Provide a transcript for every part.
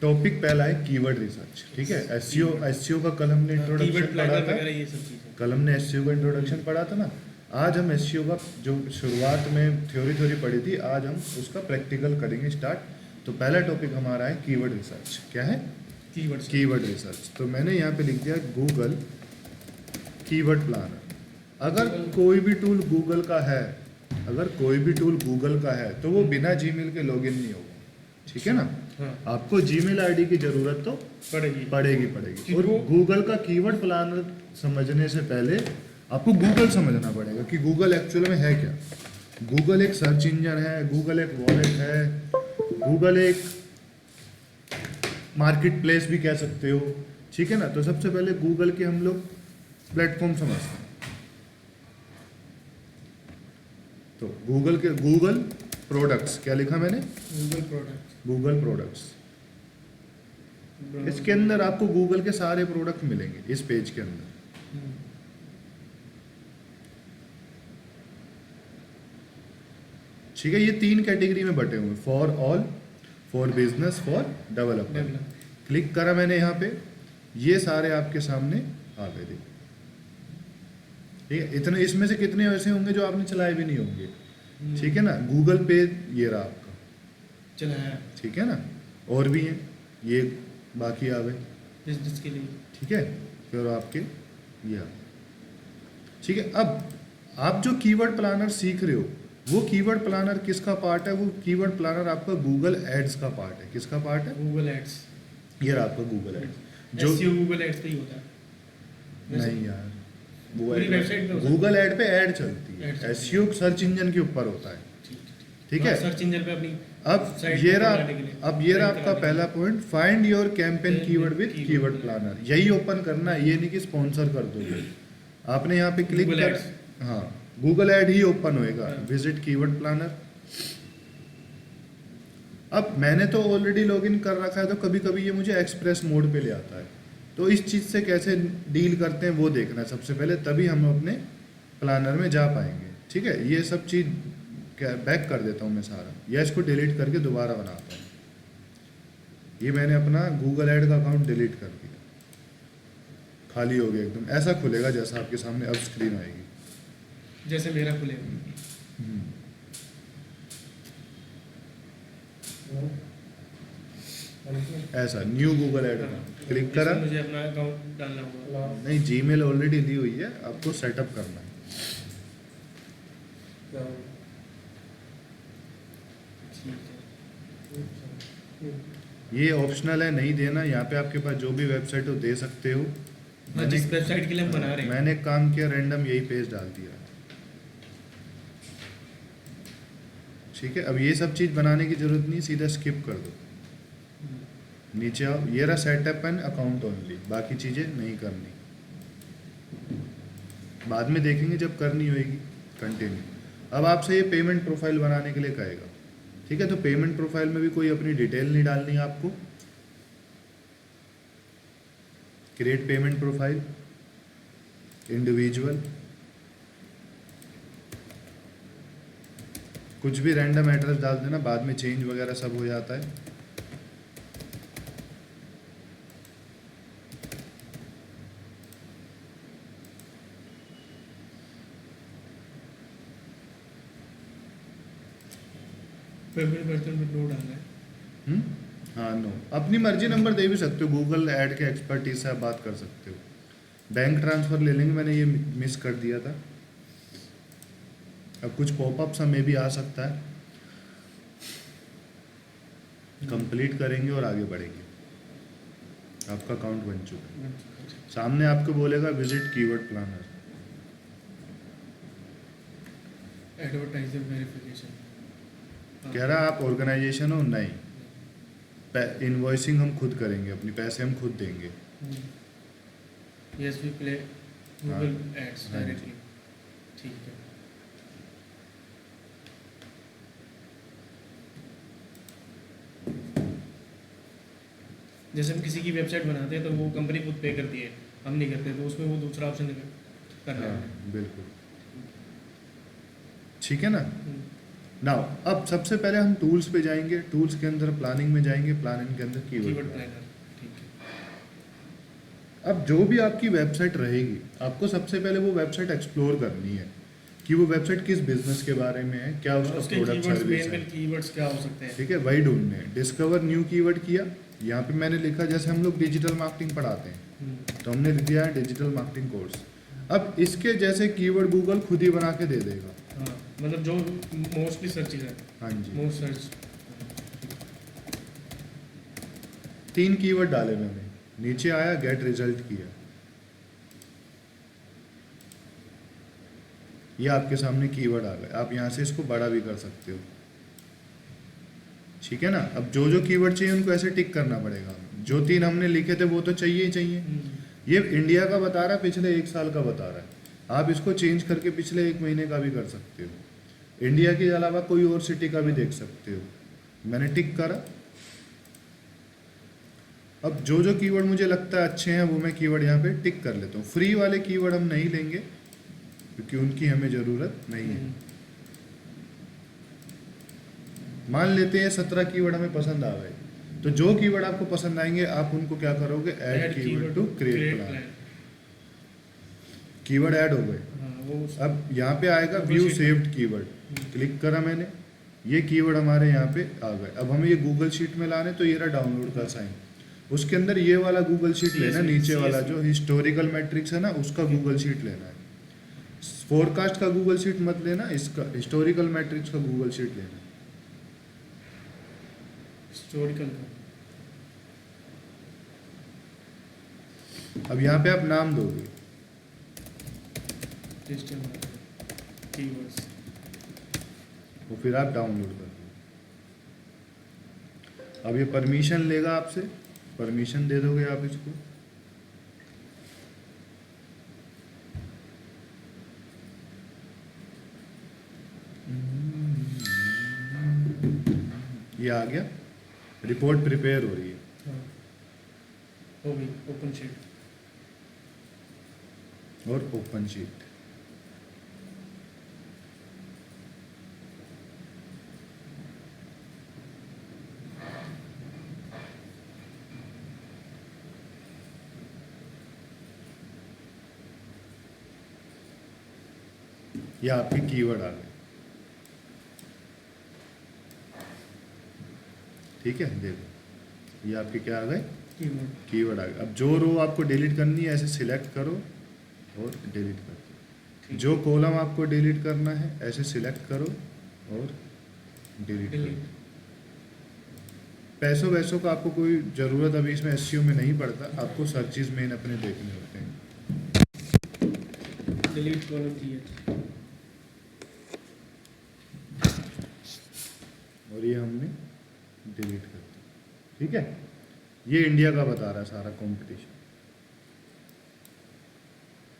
Topic पहला है keyword research, ठीक है। एसईओ का कल हमने इंट्रोडक्शन पढ़ा था, ये सब चीजें कल हमने एसईओ का इंट्रोडक्शन पढ़ा था ना। आज हम एसईओ का जो शुरुआत में थ्योरी पढ़ी थी, आज हम उसका प्रैक्टिकल करेंगे स्टार्ट। तो पहला टॉपिक हमारा है कीवर्ड रिसर्च। क्या है? Keyword research. तो मैंने यहाँ पे लिख दिया गूगल कीवर्ड प्लानर। अगर कोई भी टूल गूगल का है, अगर कोई भी टूल गूगल का है तो वो बिना जीमेल के लॉगिन नहीं होगा, ठीक है ना। हाँ। आपको जीमेल आईडी की जरूरत तो पड़ेगी। और गूगल का कीवर्ड प्लानर समझने से पहले आपको गूगल समझना पड़ेगा कि गूगल एक्चुअल में है क्या। गूगल एक सर्च इंजन है, गूगल एक वॉलेट है, गूगल एक मार्केट प्लेस भी कह सकते हो, ठीक है ना। तो सबसे पहले गूगल के हम लोग प्लेटफॉर्म समझते हैं। तो गूगल प्रोडक्ट्स, क्या लिखा मैंने? Google products. इसके अंदर आपको गूगल के सारे प्रोडक्ट मिलेंगे इस पेज के अंदर। ठीक है, ये 3 कैटेगरी में बटे हुए, for all, for business, for developer. Click करा मैंने यहाँ पे, ये सारे आपके सामने आ गए। देखो, ठीक है। इतने इसमें से कितने ऐसे होंगे जो आपने चलाए भी नहीं होंगे, ठीक है ना। गूगल पे ये रहा आपका चलाया, ठीक है ना। और भी हैं, ये बाकी आ गए बिजनेस के लिए, ठीक है। फिर आपके ये आ गए, ठीक है। अब आप जो कीवर्ड प्लानर सीख रहे हो, वो कीवर्ड प्लानर किसका पार्ट है? वो कीवर्ड प्लानर आपका गूगल एड्स का पार्ट है। किसका पार्ट है? Google ads. ये रहा आपका गूगल एड्स। जो गूगल एड्स का ही होता है। नहीं यार, वो पूरी वेबसाइट पे गूगल एड पे ऐड चलती है, एसईओ सर्च इंजन के ऊपर होता है, ठीक है। सर्च इंजन पे अपनी अब ये रहा आपका पहला point, find your campaign keyword with keyword planner. यही ओपन करना है, ये नहीं कि स्पॉन्सर कर दोगे। आपने यहाँ पे क्लिक कर, हाँ, गूगल ऐड ही ओपन होएगा, विजिट कीवर्ड प्लानर। अब मैंने तो ऑलरेडी लॉगिन कर रखा है, तो कभी कभी ये मुझे एक्सप्रेस मोड पे ले आता है। तो इस चीज़ से कैसे डील करते हैं वो देखना है सबसे पहले, तभी हम अपने प्लानर में जा पाएंगे, ठीक है। ये सब चीज़ क्या बैक कर देता हूँ मैं सारा, या इसको डिलीट करके दोबारा बनाता हूँ। ये मैंने अपना गूगल ऐड का अकाउंट डिलीट कर दिया, खाली हो गया एकदम। ऐसा खुलेगा जैसा आपके सामने अब स्क्रीन आएगी, जैसे मेरा खुलेगा। ऐसा न्यू गूगल ऐड क्लिक करा, मुझे अपना अकाउंट डालना होगा। नहीं, जीमेल ऑलरेडी दी हुई है, आपको सेटअप करना है। ये ऑप्शनल है, नहीं देना। यहाँ पे आपके पास जो भी वेबसाइट हो दे सकते हो। जिस वेबसाइट के लिए हम बना रहे हैं, मैंने एक काम किया, रैंडम यही पेज डाल दिया, ठीक है। अब ये सब चीज़ बनाने की जरूरत नहीं, सीधा स्किप कर दो, नीचे आओ। ये रहा सेटअप एंड अकाउंट ओनली, बाकी चीज़ें नहीं करनी, बाद में देखेंगे जब करनी होगी। कंटिन्यू। अब आपसे ये पेमेंट प्रोफाइल बनाने के लिए कहेगा, ठीक है। तो पेमेंट प्रोफाइल में भी कोई अपनी डिटेल नहीं डालनी है आपको। क्रिएट पेमेंट प्रोफाइल, इंडिविजुअल, कुछ भी रैंडम एड्रेस डाल देना, बाद में चेंज वगैरह सब हो जाता है। पेमेंट पर्सन में नो डालना है। हाँ, नो। अपनी मर्जी नंबर दे भी सकते हो, गूगल ऐड के एक्सपर्टीज से आप बात कर सकते हो। बैंक ट्रांसफ़र ले लेंगे, मैंने ये मिस कर दिया था। अब कुछ पॉपअप्स हमें भी आ सकता है, कंप्लीट करेंगे और आगे बढ़ेंगे। आपका अकाउंट बन चुका है, सामने आपको बोलेगा visit keyword planner. Advertiser verification कह रहा आप ऑर्गेनाइजेशन हो, नहीं। इनवॉइसिंग हम खुद करेंगे, अपनी पैसे हम खुद देंगे। Yes we play Google ads directly, ठीक है। जैसे हम किसी की वेबसाइट बनाते हैं तो वो कंपनी खुद पे करती है, हम नहीं करते, तो उसमें वो दूसरा ऑप्शन करना है। बिल्कुल, ठीक है ना। नाउ अब सबसे पहले हम टूल्स पे जाएंगे, टूल्स के अंदर प्लानिंग में जाएंगे, प्लानिंग के अंदर कीवर्ड कीवर्ड। प्लानर, ठीक है। अब जो भी आपकी वेबसाइट रहेगी, आपको सबसे पहले वो वेबसाइट एक्सप्लोर करनी है कि वो वेबसाइट किस बिजनेस के बारे में है, क्या उसका उसके प्रोडक्ट कीवर्ड्स, सर्विस मेन है। मेन कीवर्ड्स क्या हो सकते हैं? ठीक है, वही ढूंढने हैं। डिस्कवर न्यू कीवर्ड किया, यहाँ पे मैंने लिखा, जैसे हम लोग डिजिटल मार्केटिंग पढ़ाते हैं तो हमने लिख दिया है डिजिटल मार्केटिंग कोर्स। अब इसके जैसे कीवर्ड गूगल खुद ही बना के दे देगा। हाँ, मतलब जो मोस्टली सर्चेज है, हाँ जी, मोस्ट सर्च। 3 कीवर्ड डाले मैंने, नीचे आया गेट रिजल्ट किया, ये आपके सामने कीवर्ड आ गए। आप यहाँ से इसको बड़ा भी कर सकते हो, ठीक है ना। अब जो जो कीवर्ड चाहिए उनको ऐसे टिक करना पड़ेगा। जो 3 हमने लिखे थे वो तो चाहिए ही चाहिए। ये इंडिया का बता रहा है, पिछले 1 साल का बता रहा है। आप इसको चेंज करके पिछले 1 महीने का भी कर सकते हो। इंडिया के अलावा कोई और सिटी का भी देख सकते हो। मैंने टिक करा। अब जो जो कीवर्ड मुझे लगता है अच्छे हैं वो मैं कीवर्ड यहाँ पे टिक कर लेता हूँ। फ्री वाले कीवर्ड हम नहीं लेंगे क्योंकि उनकी हमें ज़रूरत नहीं है। मान लेते हैं 17 कीवर्ड हमें पसंद आ गए, तो जो कीवर्ड आपको पसंद आएंगे आप उनको क्या करोगे, add keyword to create plan. Keyword add हो गए। अब यहाँ पे आएगा व्यू सेव्ड कीवर्ड, क्लिक करा मैंने, ये कीवर्ड हमारे यहाँ पे आ गए। अब हमें ये गूगल शीट में लाने, तो ये रहा डाउनलोड का साइन। उसके अंदर ये वाला गूगल शीट लेना, नीचे वाला जो हिस्टोरिकल मैट्रिक्स है ना, उसका गूगल शीट लेना है। फोरकास्ट का गूगल शीट मत लेना, इसका हिस्टोरिकल मैट्रिक्स का गूगल शीट लेना है। हिस्टोरिकल का। अब यहाँ पे आप नाम दोगे, डिजिटल कीवर्ड्स, और फिर आप डाउनलोड कर दो। अब ये परमिशन लेगा आपसे, परमिशन दे दोगे आप इसको। ये आ गया, रिपोर्ट प्रिपेयर हो रही है। हाँ, हो गई ओपन शीट। और ओपन शीट, ये आपके कीवर्ड आ गए। ठीक है, देखो ये आपके क्या आ गए, कीवर्ड। कीवर्ड आ गए। अब जो रो आपको डिलीट करनी है ऐसे सिलेक्ट करो और डिलीट कर दो। जो कॉलम आपको डिलीट करना है ऐसे सिलेक्ट करो और डिलीट कर दो। पैसों वैसों का आपको कोई ज़रूरत अभी इसमें एसईओ में नहीं पड़ता, आपको सर्चेज मेन अपने देखने होते हैं। Delete column create. और ये हमने डिलीट कर दिया। ठीक है, ये इंडिया का बता रहा है सारा कंपटीशन,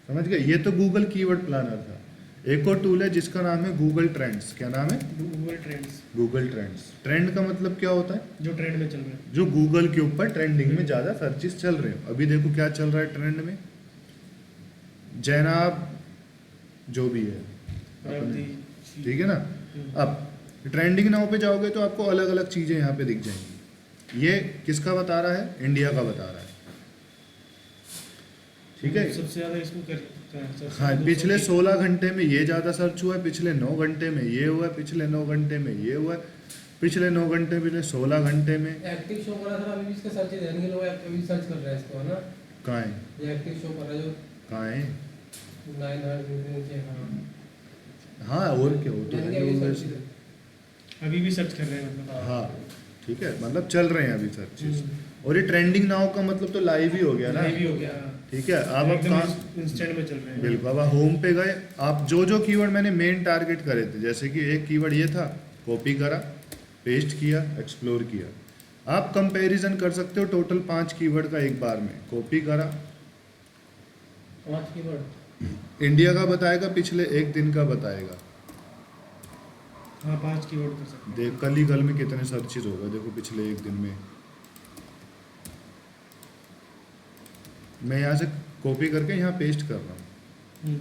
समझ गए। ये तो गूगल कीवर्ड प्लानर था। एक और टूल है जिसका नाम है गूगल ट्रेंड्स। क्या नाम है, Google trends. Google trends. Trend का मतलब क्या होता है, जो ट्रेंड में चल रहा है, जो गूगल के ऊपर ट्रेंडिंग में ज़्यादा सर्चेस चल रहे हो। अभी देखो क्या चल रहा है ट्रेंड में, जैनाब जो भी है अपने, ठीक है ना। अब ट्रेंडिंग नाउ पे जाओगे तो आपको अलग अलग चीज़ें यहाँ पे दिख जाएंगी। ये किसका बता रहा है, इंडिया का बता रहा है। ठीक है, सबसे ज़्यादा इसको कर हाँ, पिछले 16 घंटे में ये ज़्यादा सर्च हुआ है, पिछले 9 घंटे में ये हुआ है, पिछले 9 घंटे में ये हुआ है, पिछले 9 घंटे, पिछले 16 घंटे में। एक्टिव शो कर रहा था अभी भी, इसका सर्च है नहीं, लोग अभी सर्च कर रहे हैं इसको, है ना। कहाँ है, ये एक्टिव शो कर रहा है जो कहाँ है, 900 नीचे। हाँ, हाँ और क्या हो तो यानी है अभी कि वो सर्च वैसे- अभी भी सर्च कर रहे हैं मतलब। हाँ ठीक है, मतलब चल रहे हैं अभी सर्चेस। और ये ट्रेंडिंग नाउ का मतलब तो लाइव ही हो गया ना। लाइव ही हो गया। ठीक है, अब कहाँ, इंस्टेंट में चल रहे हैं। बिल्कुल। अब होम पे गए, आप जो जो कीवर्ड मैंने मेन टारगेट करे थे, जैसे कि एक कीवर्ड ये था, कॉपी करा, पेस्ट किया, एक्सप्लोर किया। आप कंपैरिजन कर सकते हो टोटल 5 कीवर्ड का एक बार में। कॉपी करा, 5 कीवर्ड इंडिया का बताएगा, पिछले 1 दिन का बताएगा। हाँ, 5 कीवर्ड कर सकते हैं। देख कल ही कल में कितने सर्चेज हो गए, देखो पिछले 1 दिन में। मैं यहाँ से कॉपी करके यहाँ पेस्ट कर रहा हूँ।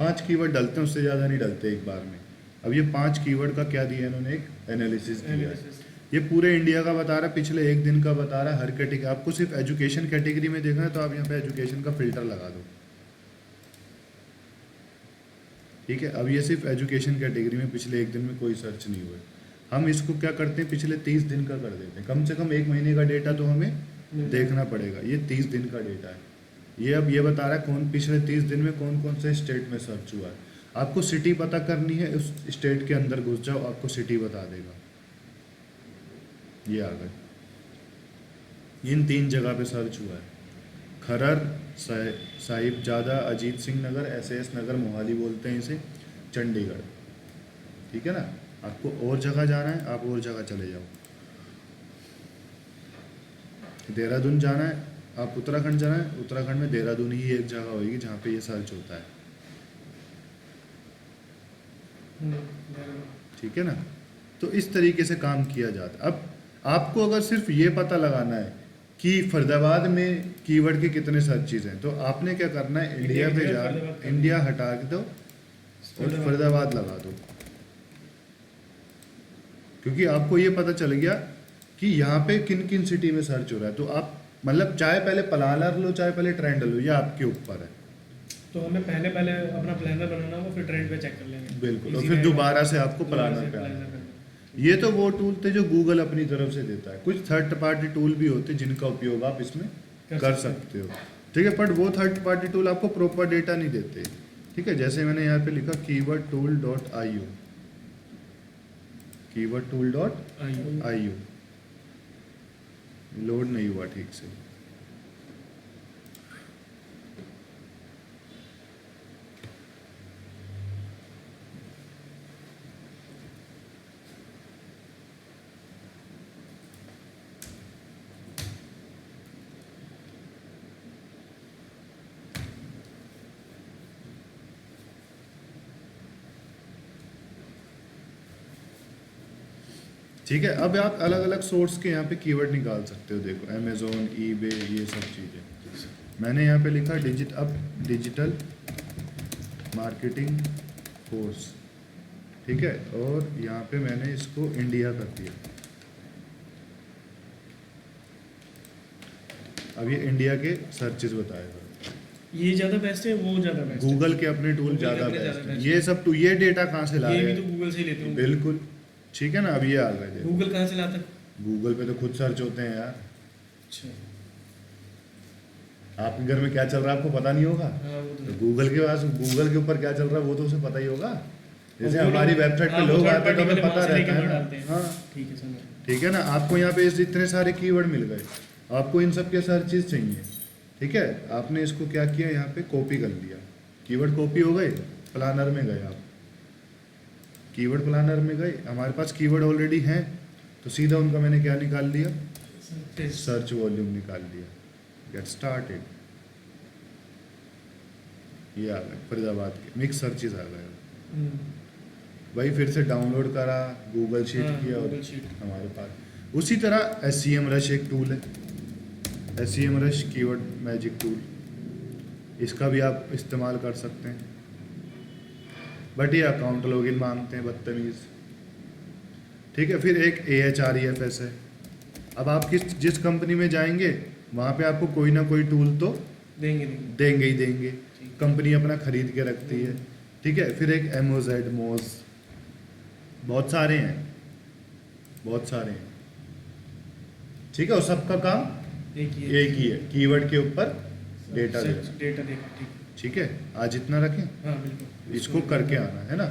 5 कीवर्ड डलते हैं, उससे ज़्यादा नहीं डलते एक बार में। अब ये 5 कीवर्ड का क्या दिया इन्होंने, एक एनालिसिस दिया है। ये पूरे इंडिया का बता रहा है, पिछले एक दिन का बता रहा है, हर कैटेगरी। आपको सिर्फ एजुकेशन कैटेगरी में देखना है तो आप यहाँ पे एजुकेशन का फिल्टर लगा दो, ठीक है। अब ये सिर्फ एजुकेशन कैटेगरी में पिछले एक दिन में कोई सर्च नहीं हुए। हम इसको क्या करते हैं, पिछले 30 दिन का कर देते हैं। कम से कम एक महीने का डेटा तो हमें देखना पड़ेगा। ये 30 दिन का डेटा है। ये अब ये बता रहा है कौन पिछले 30 दिन में कौन कौन से स्टेट में सर्च हुआ है। आपको सिटी पता करनी है, उस स्टेट के अंदर घुस जाओ, आपको सिटी बता देगा। ये आ गए, इन 3 जगह पे सर्च हुआ है। खरर, साहिबजादा अजीत सिंह नगर, एसएएस नगर मोहाली बोलते हैं इसे, चंडीगढ़, ठीक है ना। आपको और जगह जाना है, आप और जगह चले जाओ। देहरादून जाना है, आप उत्तराखंड जाना है, उत्तराखंड में देहरादून ही एक जगह होगी जहाँ पे ये सर्च होता है, ठीक है ना। तो इस तरीके से काम किया जाता है। अब आपको अगर सिर्फ ये पता लगाना है कि फरीदाबाद में कीवर्ड के कितने सर्चेज हैं, तो आपने क्या करना है, इंडिया पे जा, इंडिया हटा दो और फरीदाबाद लगा दो, क्योंकि आपको ये पता चल गया कि यहाँ पे किन किन सिटी में सर्च हो रहा है। तो आप मतलब चाहे पहले प्लानर लो, चाहे पहले ट्रेंड लो, ये आपके ऊपर है। तो हमें पहले अपना प्लानर बनाना होगा, फिर ट्रेंड पे चेक कर लेंगे। बिल्कुल, और फिर दोबारा से आपको प्लानर पे आना है। ये तो वो टूल थे जो गूगल अपनी तरफ से देता है। कुछ थर्ड पार्टी टूल भी होते हैं जिनका उपयोग आप इसमें कर सकते हो, ठीक है। बट वो थर्ड पार्टी टूल आपको प्रॉपर डेटा नहीं देते, ठीक है। जैसे मैंने यहाँ पे लिखा keywordtool.io, keywordtool.io, लोड नहीं हुआ ठीक से। ठीक है। अब आप अलग अलग सोर्स के यहाँ पे कीवर्ड निकाल सकते हो। देखो अमेज़ोन, ईबे, ये सब चीज़ें। मैंने यहाँ पे लिखा डिजिटल मार्केटिंग कोर्स, ठीक है। और यहाँ पे मैंने इसको इंडिया कर दिया। अब ये इंडिया के सर्चेज बताएगा। ये ज़्यादा बेस्ट है, वो ज़्यादा बेस्ट है। गूगल के अपने टूल ज़्यादा बेस्ट है। ये सब ये डेटा कहाँ से ला रहे ये हैं? भी तो गूगल से ही लेते हो। बिल्कुल, ठीक है ना। अब ये आ गए, देखो गूगल कहाँ से लाता है? गूगल पे तो खुद सर्च होते हैं यार। अच्छा, आपके घर में क्या चल रहा है आपको पता नहीं होगा, हाँ वो तो तो गूगल के पास, गूगल के ऊपर क्या चल रहा है वो तो उसे पता ही होगा। जैसे वो हमारी लोग- वेबसाइट पे हाँ, वो लोग third आते हैं तो party हमें वाले पता वहाँ से रहता लेके है डालते ना। हैं। हाँ, ठीक है, समझ। ठीक है ना। आपको यहाँ पे इतने सारे कीवर्ड मिल गए, आपको इन सब के सर्चेज चाहिए, ठीक है। आपने इसको क्या किया, यहाँ पे कॉपी कर लिया, कीवर्ड कॉपी हो गए, प्लानर में गए आप, कीवर्ड प्लानर में गए। हमारे पास कीवर्ड ऑलरेडी हैं, तो सीधा उनका मैंने क्या निकाल लिया, सर्च वॉल्यूम निकाल लिया। गेट स्टार्टेड, ये आ गए फरीदाबाद के मिक्स सर्चेज आ गए। भाई फिर से डाउनलोड करा, गूगल शीट हाँ, किया और Google Sheet। हमारे पास। उसी तरह SEM रश एक टूल है, SEM rush keyword magic tool, इसका भी आप इस्तेमाल कर सकते हैं। बट ये अकाउंट लॉगिन मांगते हैं, बदतमीज़, ठीक है। फिर एक AHREFS है। अब आप जिस कंपनी में जाएंगे वहाँ पे आपको कोई ना कोई टूल तो देंगे ही देंगे, कंपनी अपना खरीद के रखती है, ठीक है। फिर एक मोज, बहुत सारे हैं, बहुत सारे हैं, ठीक है। और सबका काम एक ही है, कीवर्ड के ऊपर डेटा देना, डेटा देखा, ठीक है। ठीक है। आज इतना रखें, हाँ बिल्कुल, इसको करके आना है ना।